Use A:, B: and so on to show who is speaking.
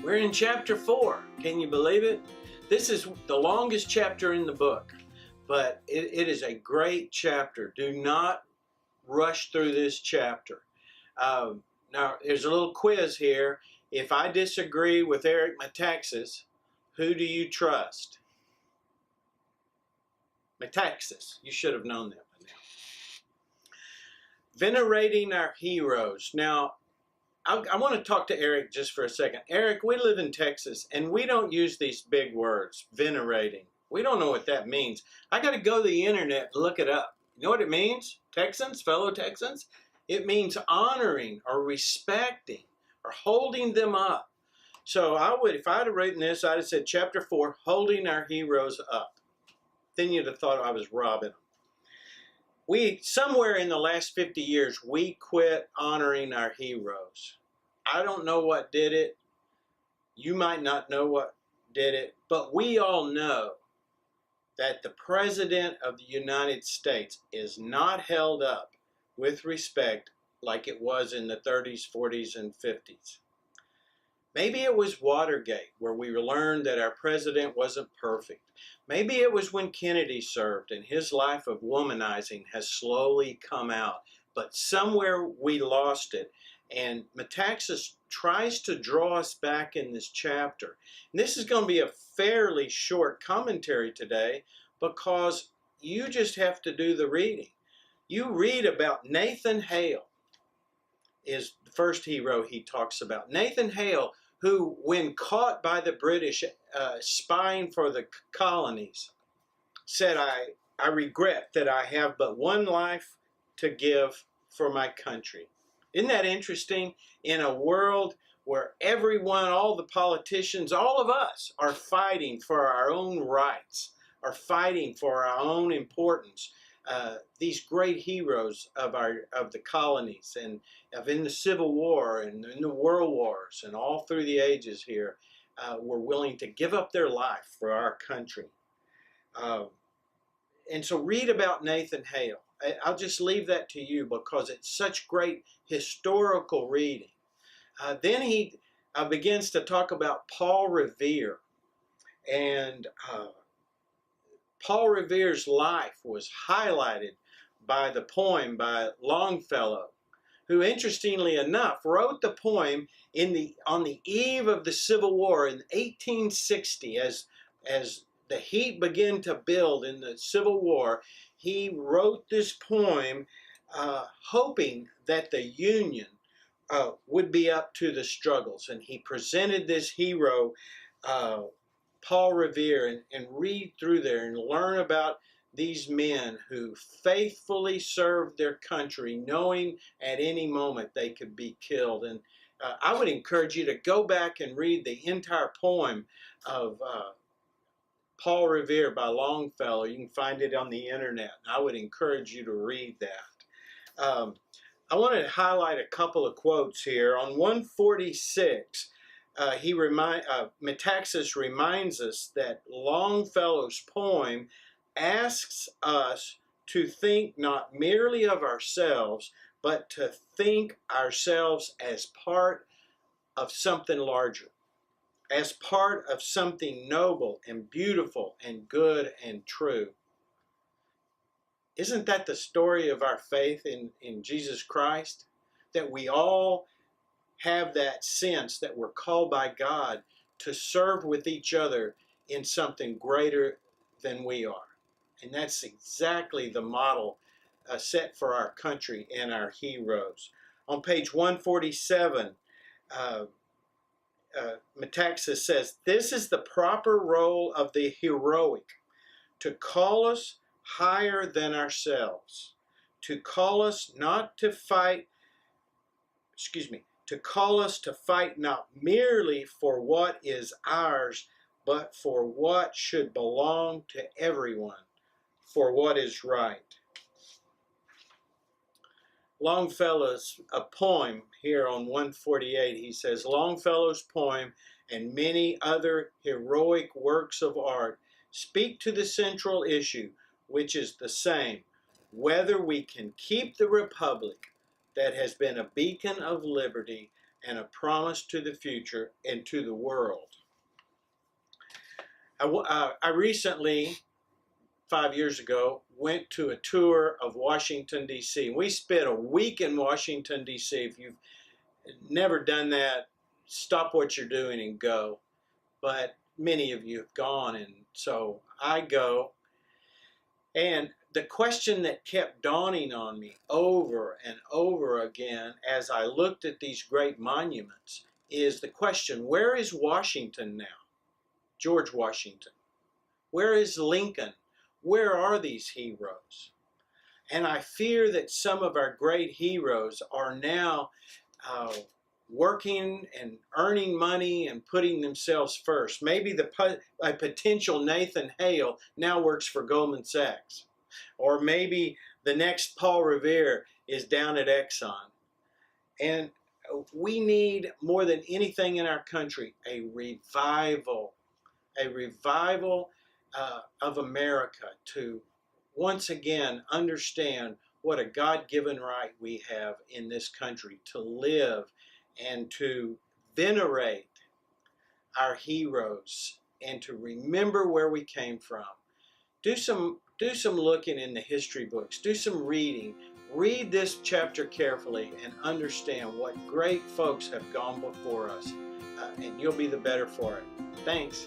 A: We're in chapter 4. Can you believe it? This is the longest chapter in the book, but it is a great chapter. Do not rush through this chapter. Now, there's a little quiz here. If I disagree with Eric Metaxas, who do you trust? Metaxas. You should have known that by now. Venerating our heroes. Now, I want to talk to Eric just for a second. Eric, we live in Texas, and we don't use these big words, venerating. We don't know what that means. I got to go to the internet and look it up. You know what it means, Texans, fellow Texans? It means honoring or respecting or holding them up. So if I had written this, I'd have said chapter 4, holding our heroes up. Then you'd have thought I was robbing them. Somewhere in the last 50 years, we quit honoring our heroes. I don't know what did it. You might not know what did it, but we all know that the President of the United States is not held up with respect like it was in the 30s, 40s, and 50s. Maybe it was Watergate, where we learned that our president wasn't perfect. Maybe it was when Kennedy served and his life of womanizing has slowly come out. But somewhere we lost it. And Metaxas tries to draw us back in this chapter. And this is going to be a fairly short commentary today because you just have to do the reading. You read about Nathan Hale is the first hero he talks about. Nathan Hale, who, when caught by the British spying for the colonies, said, I regret that I have but one life to give for my country. Isn't that interesting? In a world where everyone, all the politicians, all of us are fighting for our own rights, are fighting for our own importance. These great heroes of the colonies and in the Civil War and in the World Wars and all through the ages here were willing to give up their life for our country. And so read about Nathan Hale. I'll just leave that to you because it's such great historical reading. Then he begins to talk about Paul Revere. And Paul Revere's life was highlighted by the poem by Longfellow, who, interestingly enough, wrote the poem on the eve of the Civil War in 1860. As the heat began to build in the Civil War, he wrote this poem hoping that the Union would be up to the struggles. And he presented this hero, Paul Revere, and read through there and learn about these men who faithfully served their country, knowing at any moment they could be killed. And I would encourage you to go back and read the entire poem of Paul Revere by Longfellow. You can find it on the internet. I would encourage you to read that. I want to highlight a couple of quotes here. On 146, Metaxas reminds us that Longfellow's poem asks us to think not merely of ourselves, but to think ourselves as part of something larger, as part of something noble and beautiful and good and true. Isn't that the story of our faith in Jesus Christ? That we all have that sense that we're called by God to serve with each other in something greater than we are. And that's exactly the model set for our country and our heroes. On page 147, Metaxas says, this is the proper role of the heroic, to call us higher than ourselves, to call us not to fight, to call us to fight not merely for what is ours, but for what should belong to everyone, for what is right. Longfellow's a poem here on 148. He says, Longfellow's poem and many other heroic works of art speak to the central issue, which is the same, whether we can keep the republic that has been a beacon of liberty and a promise to the future and to the world. I recently, 5 years ago, went to a tour of Washington, D.C. We spent a week in Washington, D.C. If you've never done that, stop what you're doing and go. But many of you have gone, and so I go. And the question that kept dawning on me over and over again as I looked at these great monuments is the question, where is Washington now? George Washington. Where is Lincoln? Where are these heroes? And I fear that some of our great heroes are now working and earning money and putting themselves first. Maybe a potential Nathan Hale now works for Goldman Sachs. Or maybe the next Paul Revere is down at Exxon. And we need, more than anything in our country, a revival of America to once again understand what a God-given right we have in this country to live and to venerate our heroes and to remember where we came from. Do some looking in the history books. Do some reading. Read this chapter carefully and understand what great folks have gone before us, and you'll be the better for it. Thanks.